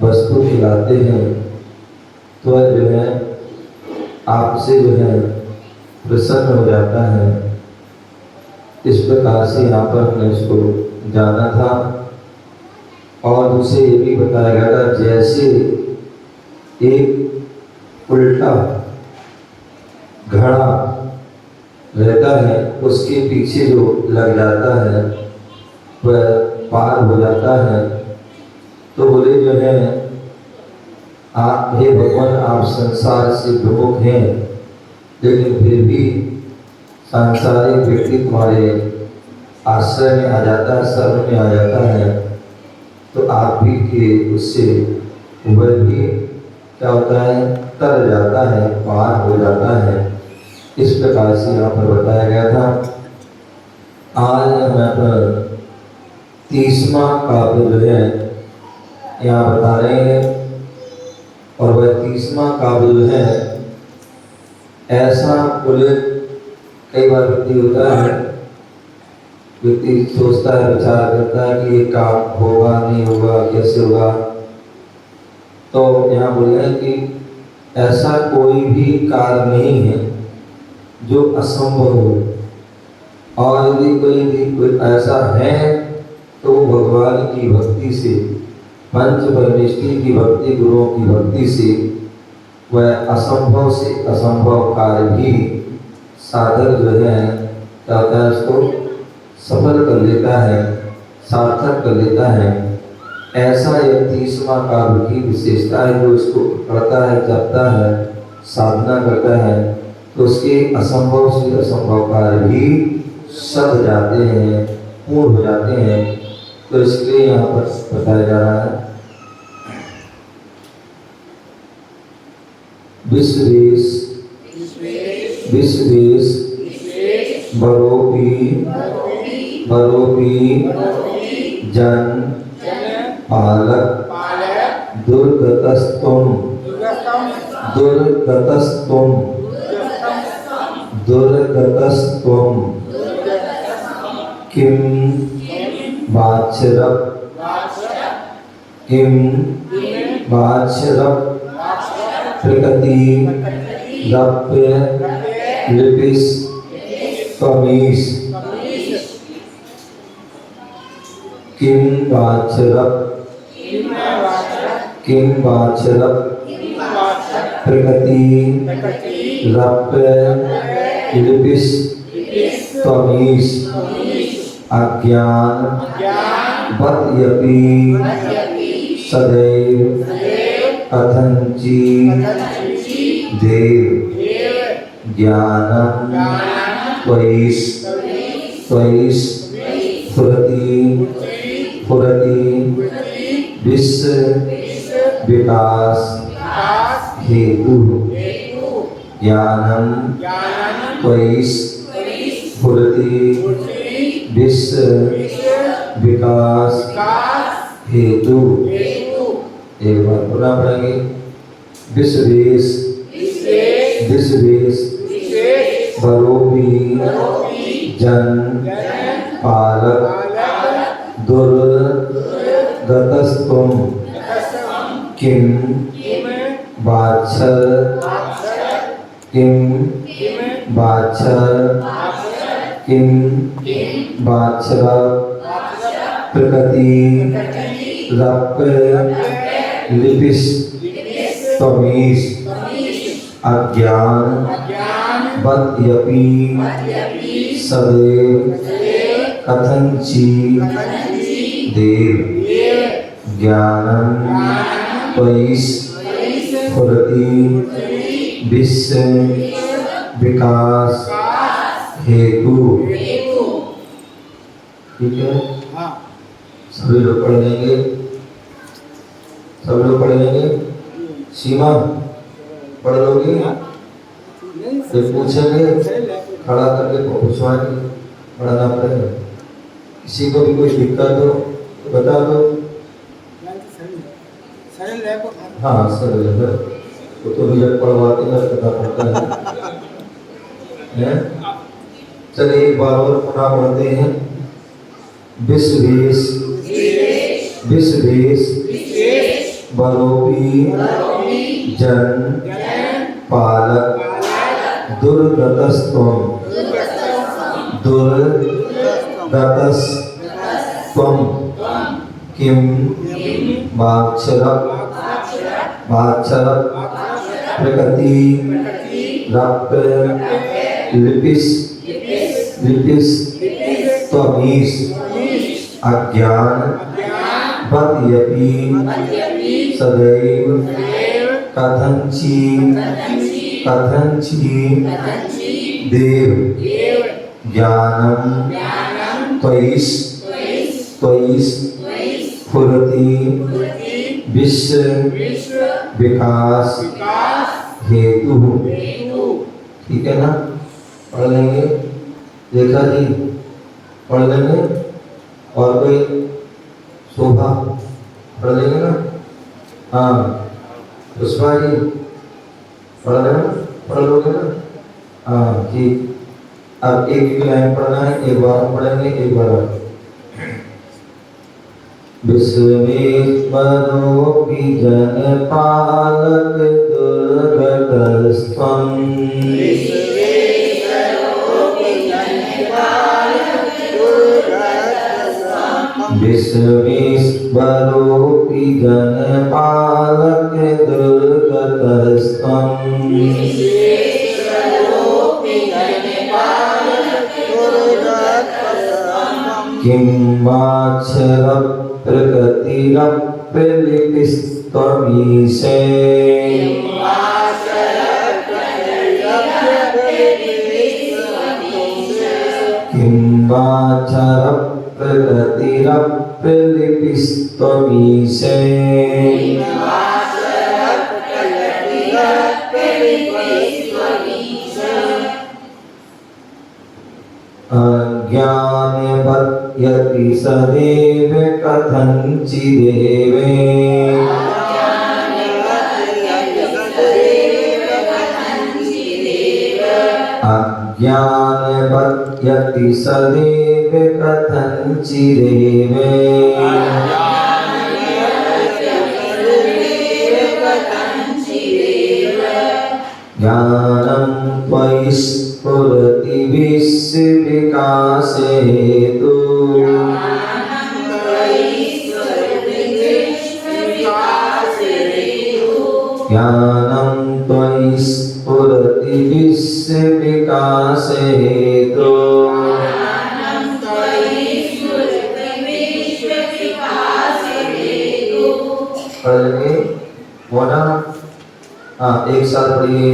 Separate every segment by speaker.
Speaker 1: वस्तु खिलाते हैं तो वह जो है आपसे जो है प्रसन्न हो जाता है। इस प्रकार से यहाँ पर हमने इसको जाना था। और उसे ये भी बताया गया था जैसे एक उल्टा घड़ा रहता है, उसके पीछे जो लग जाता है वह पार हो जाता है। तो बोले जो है आप हे भगवान, आप संसार से विमुख हैं, लेकिन फिर भी सांसारिक व्यक्ति तुम्हारे आश्रय में आ जाता है, शरण में आ जाता है, तो आप भी के उससे वह भी क्या होता है, तर जाता है, पार हो जाता है। इस प्रकार से यहाँ पर बताया गया था। आज हमें पर 30वां काव्य जो है यहाँ बता रहे हैं। और वह 30वां काव्य जो है ऐसा बोले, कई बार व्यक्ति होता है, व्यक्ति सोचता है, विचार करता है कि ये काम होगा नहीं होगा, कैसे होगा। तो यहाँ बोल रहे हैं कि ऐसा कोई भी कार्य नहीं है जो असंभव हो। और यदि कोई ऐसा है तो वो भगवान की भक्ति से, पंच परमेष्टि की भक्ति, गुरुओं की भक्ति से वह असंभव से असंभव कार्य भी साधक जो है क्या होता है, उसको सफल कर लेता है, सार्थक कर लेता है। ऐसा यह 30वां काव्य की विशेषता है। जो इसको पढ़ता है, जपता है, साधना करता है, तो उसके असंभव से असंभव कार्य भी सध जाते हैं, पूर्ण हो जाते हैं। तो इसलिए यहाँ पर बताया जा रहा है विश्वेश बरोपी जन पालक दुर्गतस्तुम किम वाच्छरप प्रकृति रप्य लिपिस कमीश। किम वाच्छरप प्रकृति रप्य लिपिस कमीश। अज्ञान बतयपि सदैव कथंचि देव ज्ञानम त्वयि फुरति विश्व विकास हेतु। ज्ञानम त्वयि फुरति विश्व विकास हेतु। एक बार पुनः पढ़ेंगे। विश्वेश बरोपी जन पालक दुर्गतस्तुम किम वाच्छर प्रकृति रप्य लिपिस तमीश। अज्ञान बतयपि सदैव कथंचि देव ज्ञानम त्वयि फुरति विश्व विकास हेतु। ठीक है, सभी लोग पढ़ लेंगे, सीमा पढ़ लोगे, फिर पूछेंगे, खड़ा करके पूछवाएंगे, पढ़ना पड़ेगा। किसी को भी कोई दिक्कत हो तो बता दो। हाँ सर, तो भी जब पढ़वाते हैं पता पड़ता है। चलिए एक बार और पुनः पढ़ते हैं। विश्वेश बरोपी जन पालक दुर्गतस्त्वं दुर्गतस्त्वं किम वाक्षरः प्रकृति रप लिपिस त्वमीश अज्ञान बद्यपि सदैव कथंची देव ज्ञानम त्वयिष फुरति विश्व विकास हेतु। ठीक है ना, पढ़ लेंगे। देखा जी, पढ़ लेंगे। और कोई शोभा पढ़ लेंगे ना। हाँ पुष्पा जी पढ़ लेना, पढ़ लोगे ना। हाँ ठीक। अब एक लाइन पढ़ना है, एक बार पढ़ेंगे, एक बार। विश्वेश्वरोऽपि जनपालक दुर्गतस्त्वं विश्वेश्वरोऽपि जनपालक दुर्गतस्त्वं किं वाक्षरः प्रकृतिरप्यलिपिस्त्वमीशे किं वाक्षरः प्रकृतिरप्यलिपिस्त्वमीशे अज्ञानवद्यपि सदैव कथञ्चिदेवे अज्ञानवद्यपि सदैव कथञ्चिदेवे ज्ञानं त्वयि स्फुरति विश्व विकास हेतु ज्ञानं त्वयि स्फुरति विश्व विकास हेतु। पढ़ेंगे वो ना। हाँ एक साथ पढ़िए।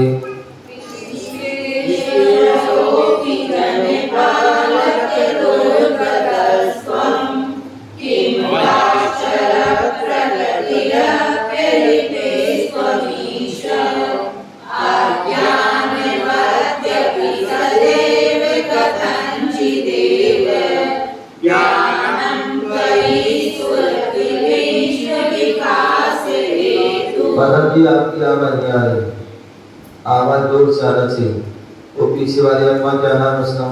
Speaker 1: बदल जी आपकी आवाज नहीं आ रही, आवाज जोर से आना चाहिए। तो पीछे वाली अम्मा क्या नाम उसका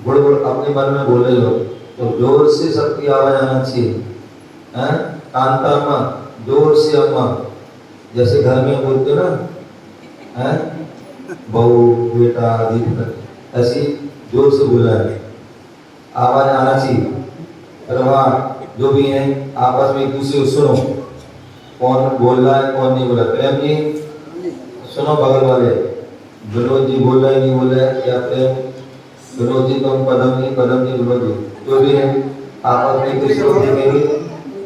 Speaker 1: गुड़ अपने मन में बोले लो, तो जोर से सबकी आवाज आना चाहिए। हैं कांता अम्मा, जोर से अम्मा, जैसे घर में बोलते हो ना, हैं बहू बेटा दीदी, ऐसी जोर से बोलना है, आवाज आना चाहिए। अरे वाह, जो भी है आपस में एक दूसरे को सुनो, कौन बोल रहा है कौन नहीं बोल रहा। प्रेम जी सुनो, बगल वाले विनोद जी बोल रहा है नहीं बोल रहा है, या प्रेम विनोद जी तुम कदम जी विनोद जी, जो भी है आपस में एक दूसरे को देखेंगे।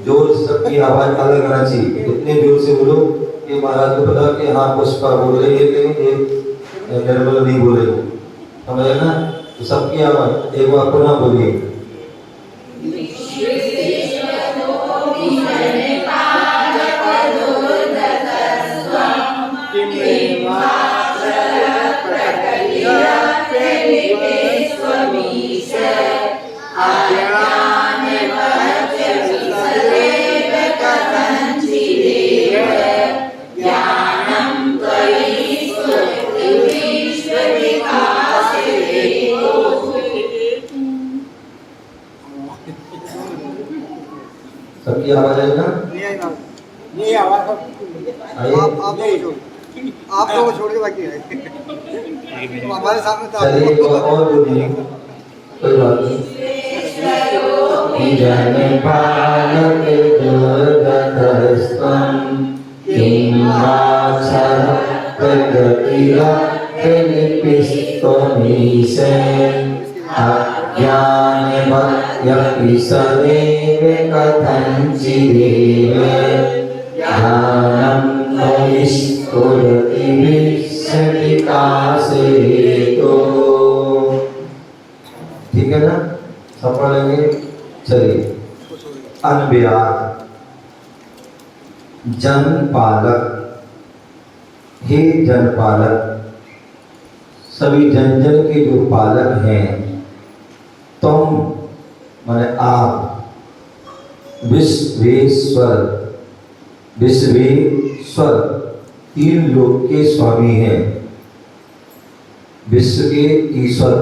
Speaker 1: जोर से सबकी आवाज अलग आना चाहिए, इतने जोर से बोलो कि महाराज को पता कि हाँ पुष्पा बोल रही है, लेकिन एक निर्मल नहीं बोल रही, समझे ना। तो सबकी आवाज एक बार पुनः बोलिए। आएगा?
Speaker 2: नहीं आवाज
Speaker 1: आइए।
Speaker 2: आप लोगों को छोड़ के बाकी है तो हमारे सामने तो
Speaker 1: चलिए और बोलिए, कोई बात नहीं। जन पालक दुर्गतस्तम किंवाक्षर प्रगतिरा फिलिपिस्तमीसे अज्ञानमत्यपि सदैव कथञ्चिदेव ज्ञानं निष्कुरुति विकासेतो। ठीक है ना, सब पढ़ेंगे। चलिए, अनव्याज जनपालक, हे जनपालक, सभी जन जन के जो पालक हैं, तुम माने आप, विश्वेश्वर, विश्वेश्वर तीन लोक के स्वामी हैं। विश्व के ईश्वर,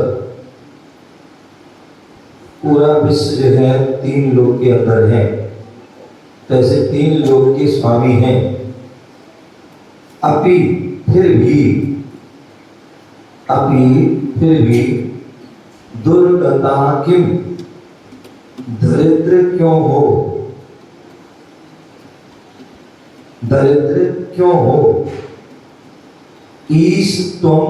Speaker 1: पूरा विश्व जो है तीन लोक के अंदर है, तो ऐसे तीन लोक के स्वामी हैं। अपि फिर भी दुर्गता किम, दरिद्र क्यों हो, दरिद्र क्यों हो। ईश तुम,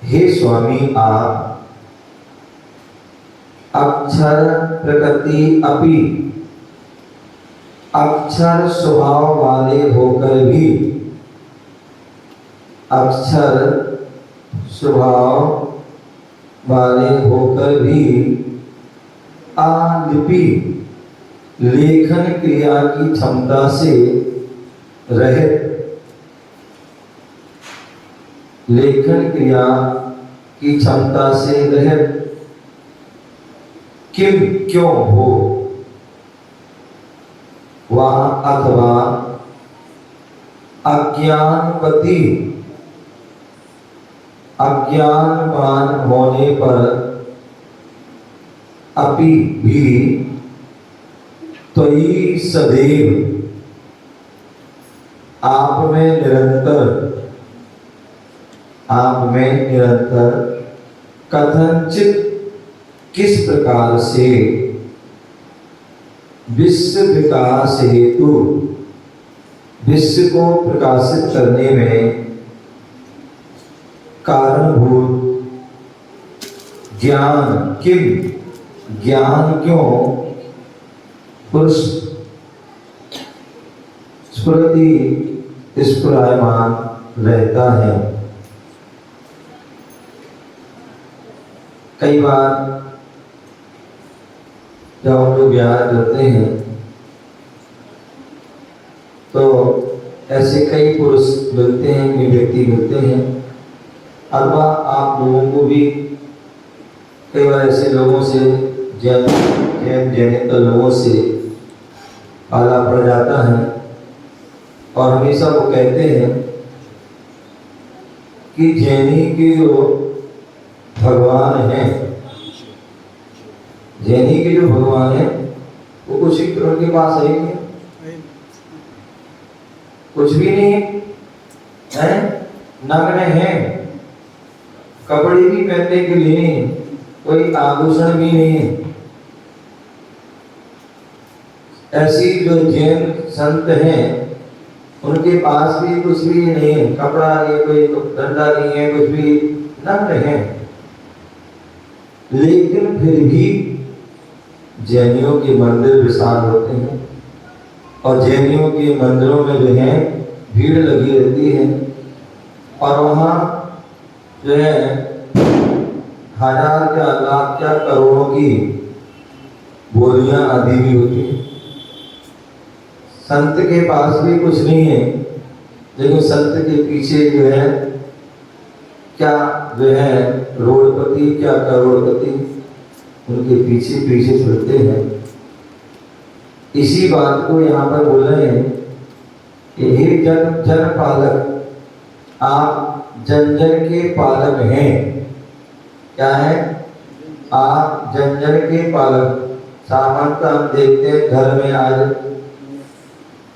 Speaker 1: हे स्वामी आप, अक्षर प्रकृति अपि, अक्षर स्वभाव वाले होकर भी, अक्षर स्वभाव वाले होकर भी आलिपि लेखन क्रिया की क्षमता से रहित, लेखन क्रिया की क्षमता से रहित किम क्यों हो, वह अथवा अज्ञानवती, अज्ञानवान होने पर अपि भी त्वयि सदैव, आप में निरंतर कथनचित किस प्रकार से विश्व विकास हेतु, विश्व को प्रकाशित करने में कारणभूत ज्ञान किम, ज्ञान क्यों पुरुष स्फुरति स्फुरायमान रहता है। कई बार जब हम लोग विहार करते हैं तो ऐसे कई पुरुष मिलते हैं, कई व्यक्ति मिलते हैं, अथवा आप लोगों को भी कई बार ऐसे लोगों से, जैनेतर लोगों से पाला पड़ जाता है, और हमेशा वो कहते हैं कि जैनी के जो भगवान हैं, जैनी के जो भगवान हैं वो कुछ ही उनके पास है ही नहीं, कुछ भी नहीं है, नग्न हैं, कपड़े भी पहनने के लिए नहीं, कोई आभूषण भी नहीं है। ऐसी जो जैन संत हैं उनके पास भी कुछ भी नहीं है, कपड़ा नहीं, कोई डंडा नहीं है, कुछ भी, नग्न है। लेकिन फिर भी जैनियों के मंदिर विशाल होते हैं, और जैनियों के मंदिरों में जो है भीड़ लगी रहती है, और वहाँ जो है हजार क्या लाख क्या करोड़ों की बोलियां आदि भी होती है। संत के पास भी कुछ नहीं है, लेकिन संत के पीछे जो है क्या जो है रोडपति, क्या करोड़पति उनके पीछे पीछे चलते हैं। इसी बात को यहाँ पर बोल रहे हैं कि हे जन पालक, आप जन जन के पालक हैं। क्या है? आप जन जन के पालक सामान्यतः हम देखते हैं घर में आज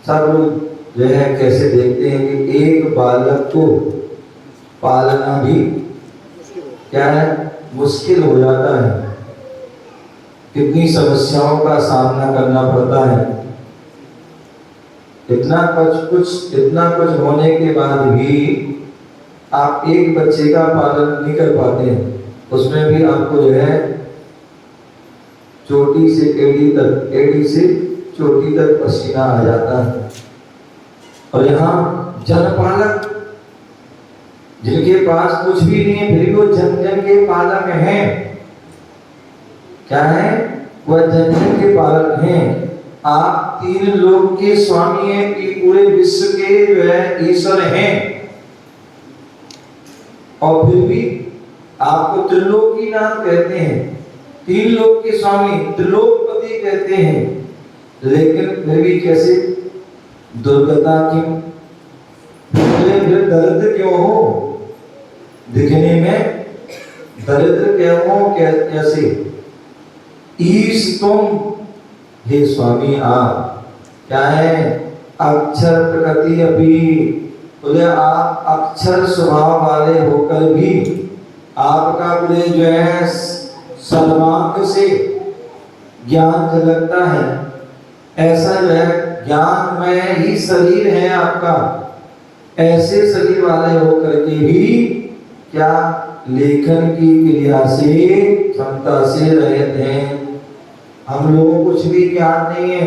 Speaker 1: सब लोग जो है कैसे देखते हैं कि एक बालक को पालना भी क्या है, मुश्किल हो जाता है। कितनी समस्याओं का सामना करना पड़ता है। इतना कुछ होने के बाद भी आप एक बच्चे का पालन नहीं कर पाते हैं। उसमें भी आपको जो है चोटी से एड़ी से चोटी तक पसीना आ जाता है। और यहाँ जनपालक जिनके पास कुछ भी नहीं है फिर भी वो जन के पालक हैं। क्या है? वह जन के पालक हैं। आप 3 लोक के स्वामी हैं कि पूरे विश्व के जो है ईश्वर हैं, और फिर भी आपको त्रिलोकी नाम कहते हैं। 3 लोक के स्वामी त्रिलोकपति कहते हैं, लेकिन फिर भी कैसे दुर्गता क्यों? फिर दरिद्र क्यों हो? दिखने में दरिद्र क्यों हो? कैसे? ईश तुम हे स्वामी आप क्या है? अक्षर प्रकृति अभी बोले आप अक्षर स्वभाव वाले होकर भी आपका बोले जो है सर्वांग से ज्ञान झलकता है। ऐसा जो है ज्ञानमय ही शरीर है आपका। ऐसे शरीर वाले होकर के भी क्या लेखन की क्रिया से क्षमता से रहित हैं। हम लोगों को कुछ भी ज्ञान नहीं है,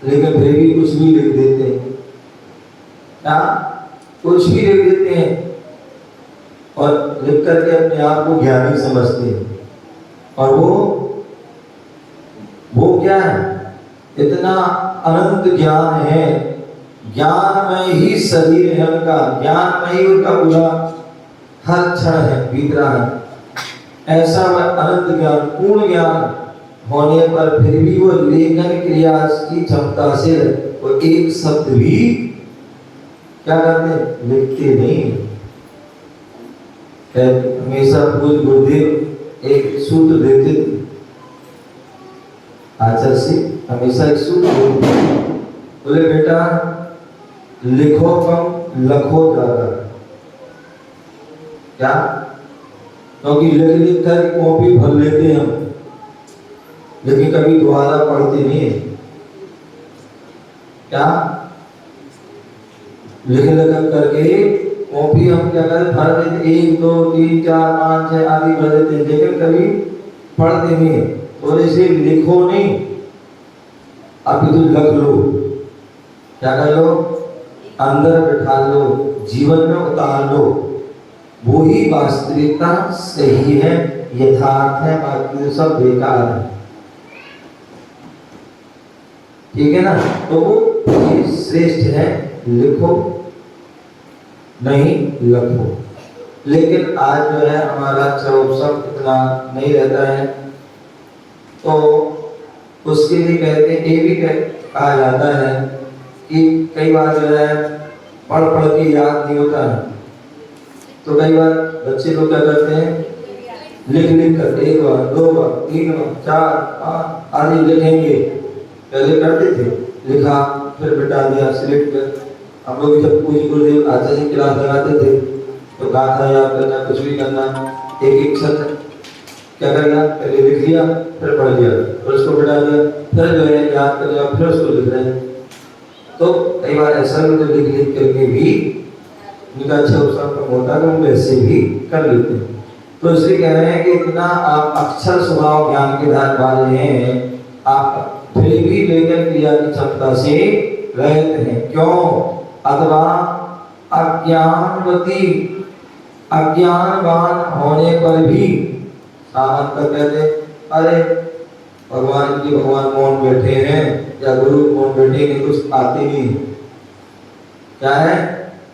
Speaker 1: लेकिन फिर भी कुछ भी लिख देते हैं। क्या? कुछ भी लिख देते हैं और लिख करके अपने आप को ज्ञानी समझते हैं। और वो क्या है? इतना अनंत ज्ञान है, ज्ञानमय ही शरीर है उनका, ज्ञानमय ही उनका पूरा हर क्षण है, बीत रहा है। ऐसा वह अनंत ज्ञान, पूर्ण ज्ञान होने पर फिर भी वो लेखन क्रिया की क्षमता से वो एक शब्द भी क्या करते? लिखते नहीं। हमेशा पूज्य गुरुदेव एक सूत्र देते थे, आचार्य से हमेशा एक सूत्र देते थे, बोले बेटा लिखो कम लखो ज्यादा। क्या? क्योंकि लिख कर कॉपी भर लेते हैं हम, लेकिन कभी दोबारा पढ़ते नहीं है। क्या? लिख करके कॉपी हम क्या करते? भर देते, 1 2 3 4 5 6 आदि भर देते हैं, लेकिन कभी पढ़ते नहीं है। तो इसे लिखो नहीं, अभी तो लख लो। क्या कर लो? अंदर बैठा लो, जीवन में उतार लो। वो ही वास्तविकता सही है, यथार्थ है, बाकी सब बेकार है। ठीक है ना? तो वो श्रेष्ठ है, लिखो नहीं लखो। लेकिन आज जो है हमारा सब इतना नहीं रहता है, तो उसके लिए कहते हैं, ये भी कहा जाता है कि कई बार जो है पढ़ के याद नहीं होता है, तो कई बार बच्चे लोग क्या करते हैं? लिख कर 1 बार 2 बार 3 बार 4 5 आदि लिखेंगे। पहले करते थे, लिखा फिर मिटा दिया सिलेक्ट कर। हम लोग जब पूज्य गुरुदेव आचार्य की क्लास लगाते थे तो गाथा याद करना, कुछ भी करना, एक शब्द क्या कर लिया, पहले लिख लिया फिर पढ़ लिया, फिर उसको मिटा दिया, फिर जो है याद कर लिया, फिर उसको लिख रहे हैं। तो कई बार ऐसा भी तो लिख करके भी उनका अच्छा उत्साह कम होता है, तो हम वैसे भी कर लेते हैं। तो इसलिए कह रहे हैं कि इतना आप अक्षर स्वभाव ज्ञान के धार वाले हैं, आप फिर भी लेखन क्रिया की क्षमता से रहित हैं। क्यों? अथवा अज्ञानवान होने पर भी सामंत कहते अरे भगवान मौन बैठे हैं या गुरु मौन बैठे हैं, कुछ आते नहीं। क्या है?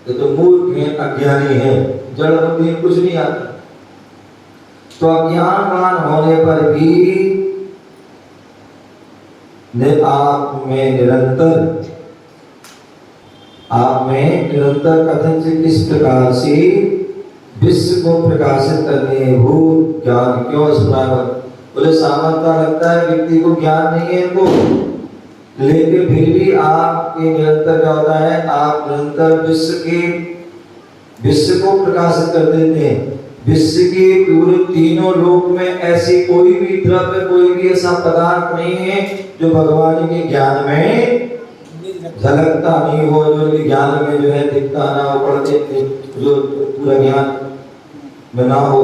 Speaker 1: ये तो मूर्ख हैं, अज्ञानी हैं, जड़ बुद्धि कुछ नहीं आता। तो अज्ञानवान होने पर भी आप में निरंतर कथन से किस प्रकार से विश्व को प्रकाशित करने भूत ज्ञान क्यों स्मरण बोले सामर्थ्य लगता है व्यक्ति को, ज्ञान नहीं है इनको, लेकिन फिर भी आपके निरंतर क्या होता है, आप निरंतर विश्व को प्रकाशित कर देते हैं। विश्व के पूरे तीनों लोक में ऐसी कोई भी द्रव्य, कोई भी ऐसा पदार्थ नहीं है जो भगवान के ज्ञान में झलकता नहीं हो, जो ज्ञान में जो है दिखता ना हो, पढ़ते जो पूरा ज्ञान में ना हो।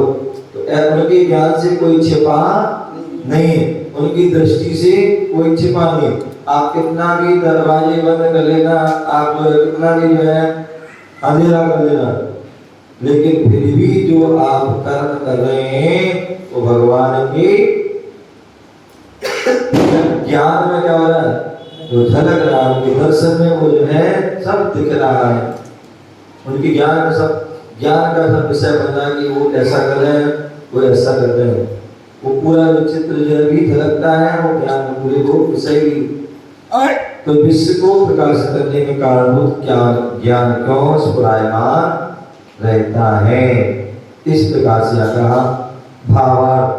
Speaker 1: तो उनके ज्ञान से कोई छिपा नहीं है, उनकी दृष्टि से कोई छिपा नहीं। आप कितना भी दरवाजे बंद कर लेना, आप जो है कितना भी जो है अंधेरा कर लेना, लेकिन फिर भी जो आप कर्म कर रहे हैं वो भगवान के ज्ञान में क्या हो रहा है, जो झलक रहा है, उनके दर्शन में वो जो है सब दिख रहा है। उनके ज्ञान में सब, ज्ञान का सब विषय बन रहा है कि वो ऐसा कर रहे हैं, वो ऐसा कर रहे हैं। वो पूरा जो चित्र जो भी झलकता है वो ज्ञान में पूरे को विषय भी। तो विश्व को प्रकाशित करने के कारणभूत ज्ञान क्यों स्फुरायमान रहता है। इस प्रकार से कहा भावार्थ,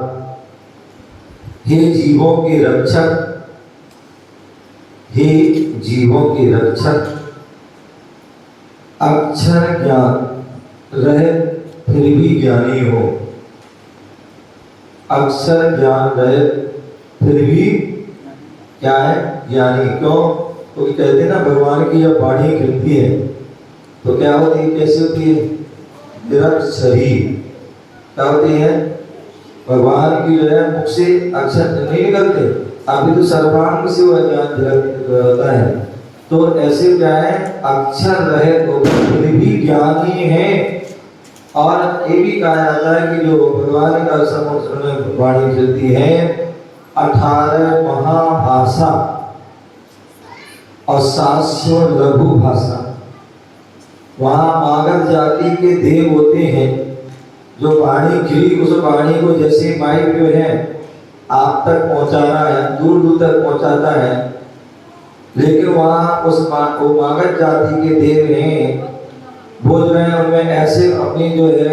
Speaker 1: हे जीवों के रक्षक, हे जीवों के रक्षक, अक्षर ज्ञान रहे फिर भी ज्ञानी हो। अक्षर ज्ञान रहे फिर भी क्या है, ज्ञानी। क्यों? तो कहते हैं ना भगवान की जब वाणी गिरती है तो क्या होती है, कैसे होती है, निरक्षरी। क्या होती है, भगवान की जो है मुख से अक्षर नहीं निकलते, अभी तो सर्वांग से वह ज्ञान होता है। तो ऐसे क्या है, अक्षर रहे तो फिर भी ज्ञानी है। और ये भी कहा जाता है कि जो भगवान का समुद्र में वाणी चलती है, 18 महाभाषा और 700 लघु भाषा। वहाँ मागध जाति के देव होते हैं, जो वाणी खिली उस वाणी को जैसे माइक जो है आप तक पहुँचाना है, दूर दूर तक पहुँचाता है, लेकिन वहाँ उस मागध जाति के देव हैं, बोल रहे हैं, उनमें ऐसे अपनी जो है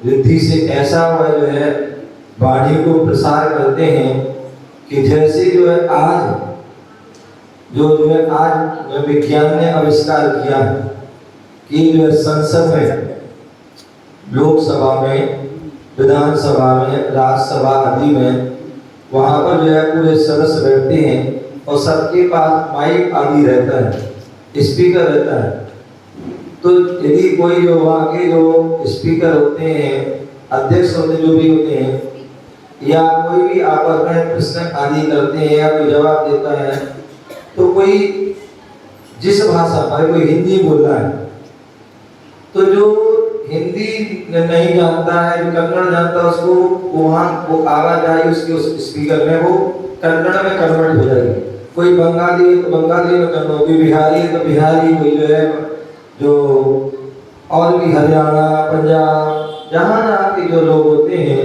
Speaker 1: रिद्धि से ऐसा वह जो है वाणी को प्रसार करते हैं कि जैसे जो है आज जो है आज विज्ञान ने आविष्कार किया है कि जो है संसद में, लोकसभा में, विधानसभा में, राज्यसभा आदि में, वहाँ पर जो है पूरे सदस्य बैठते हैं और सबके पास माइक आदि रहता है, स्पीकर रहता है। तो यदि कोई जो वहाँ के जो स्पीकर होते हैं, अध्यक्ष होते जो भी होते हैं, या कोई भी आपस में प्रश्न आदि करते हैं या कोई जवाब देता है, तो कोई जिस भाषा पर कोई हिंदी बोल रहा है, तो जो हिंदी नहीं जानता है, जो कन्नड़ जानता है, उसको वहाँ वो आवाज आई उसकी उस स्पीकर में, वो कन्नड़ में कन्वर्ट हो जाएगी। कोई बंगाली है तो बंगाली में कन्वर्ट, कोई बिहारी है तो बिहारी, कोई जो है जो और भी हरियाणा, पंजाब, जहाँ जहाँ के जो लोग होते हैं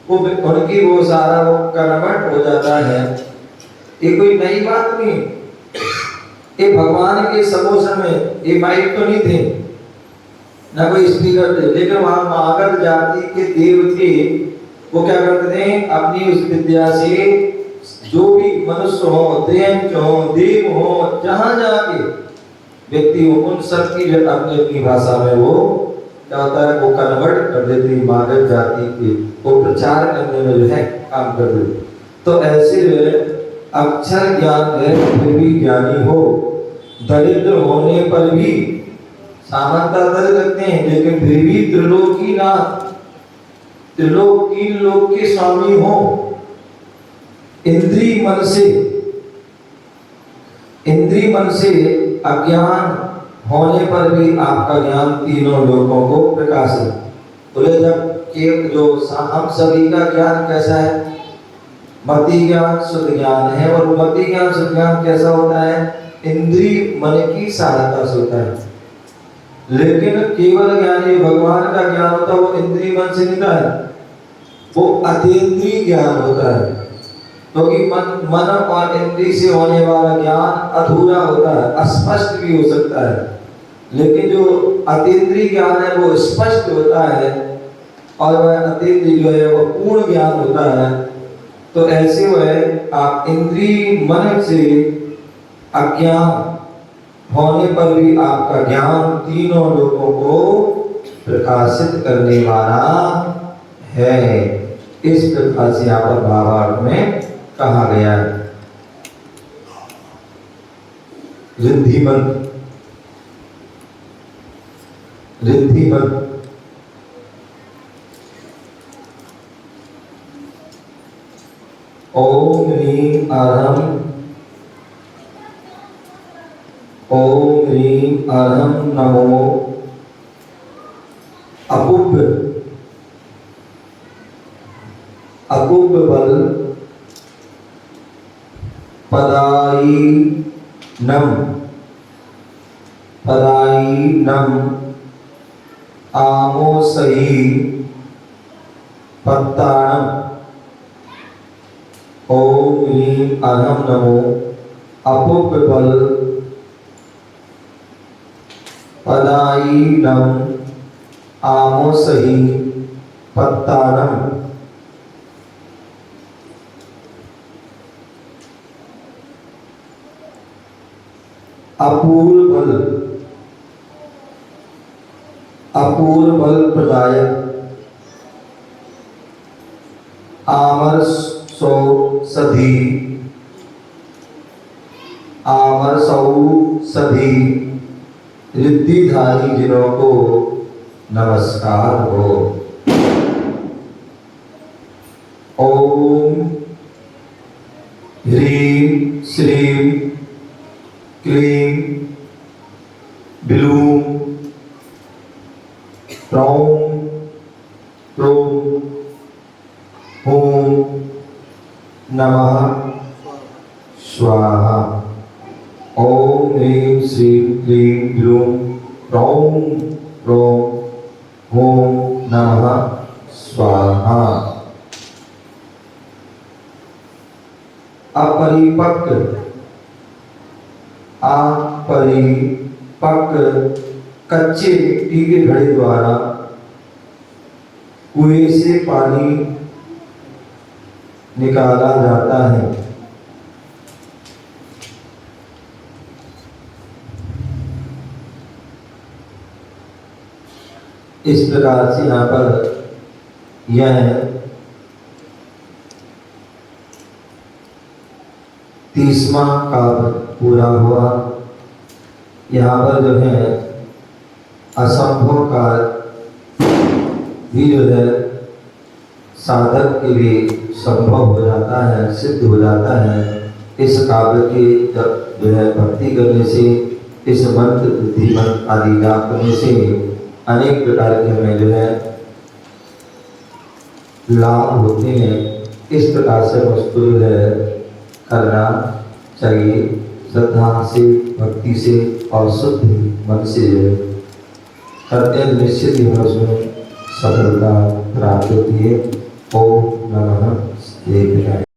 Speaker 1: वो उनकी वो सारा वो कन्वर्ट हो जाता है। ये कोई नई बात नहीं, ये भगवान के समोसन में ये माइक तो नहीं थे, ना कोई स्पीकर थे, लेकिन वहाँ मागध जाति के देव थे, वो क्या करते थे, अपनी उस विद्या से जो भी मनुष्य हो, देव हो, जहाँ जहाँ के व्यक्ति हो, उन सब की जो अपनी अपनी भाषा में वो क्या होता है, वो कन्वर्ट कर देते हैं मागध जाति के, वो प्रचार करने में जो है काम कर देते। तो ऐसे जो है अक्षर ज्ञान है फिर भी ज्ञानी हो, दरिद्र होने पर भी सामर्थ्य दर लगते हैं, लेकिन फिर भी त्रिलोकी नाथ, त्रिलोकी लोक के स्वामी हो। इंद्रिय मन से अज्ञान होने पर भी आपका ज्ञान तीनों लोगों को प्रकाशित। बोले जब के जो हम सभी का ज्ञान कैसा है, मति ज्ञान शुद्ध ज्ञान है, और मति ज्ञान शुद्ध ज्ञान कैसा होता है, इंद्रिय मन की सहायता से होता है। लेकिन केवल ज्ञानी भगवान का ज्ञान होता है, वो इंद्रिय मन से नहीं है, वो अतीन्द्रिय ज्ञान होता है। क्योंकि मन और इंद्रिय से होने वाला ज्ञान अधूरा होता है, अस्पष्ट भी हो सकता है, लेकिन जो अतीन्द्रिय ज्ञान है वो स्पष्ट होता है, और वह अतीन्द्रिय जो है वो पूर्ण ज्ञान होता है। तो ऐसे वह आप इंद्रिय मन से अज्ञान होने पर भी आपका ज्ञान तीनों लोगों को प्रकाशित करने वाला है। इस प्रकार से यहाँ पर भावार्थ में कहा गया है। रिद्धिमंत रिद्धिमंत ओम ह्रीं अरहं ओम ह्रीं अरहं नमो अपुप अपुप बल पदाई नम आमो सही पत्ताणम ओम ह्रीं अरहं नमो अपुप बल पदाई नम आमो सही पत्ताणम। अपूर्व बल प्रदायक आमर सधी रिद्धिधारी जिनों को नमस्कार हो। ओम ह्रीं श्रीं क्लीं ब्लूं ह्रौं ह्रूं हूं नमः स्वाहा। ओम ह्रीं श्रीं क्लीं ब्लूं ह्रौं ह्रूं हूं नमः स्वाहा। अपरिपक्व कच्चे मिट्टी के घड़े द्वारा कुएं से पानी निकाला जाता है। इस प्रकार से यहाँ पर यह 30वां काव्य पूरा हुआ। यहाँ पर जो है असंभव काल भी जो है साधक के लिए संभव हो जाता है, सिद्ध हो जाता है। इस काव्य के जब जो है भक्ति करने से, इस मंत्र बुद्धिमंत आदि जाप करने से अनेक प्रकार के हमें जो है लाभ होते हैं। इस प्रकार से उसको जो है करना चाहिए श्रद्धा से, भक्ति से और शुद्ध मन से जो है करते हैं, निश्चित ही हमें उसमें सफलता प्राप्त होती है। ओम नमः शिवाय।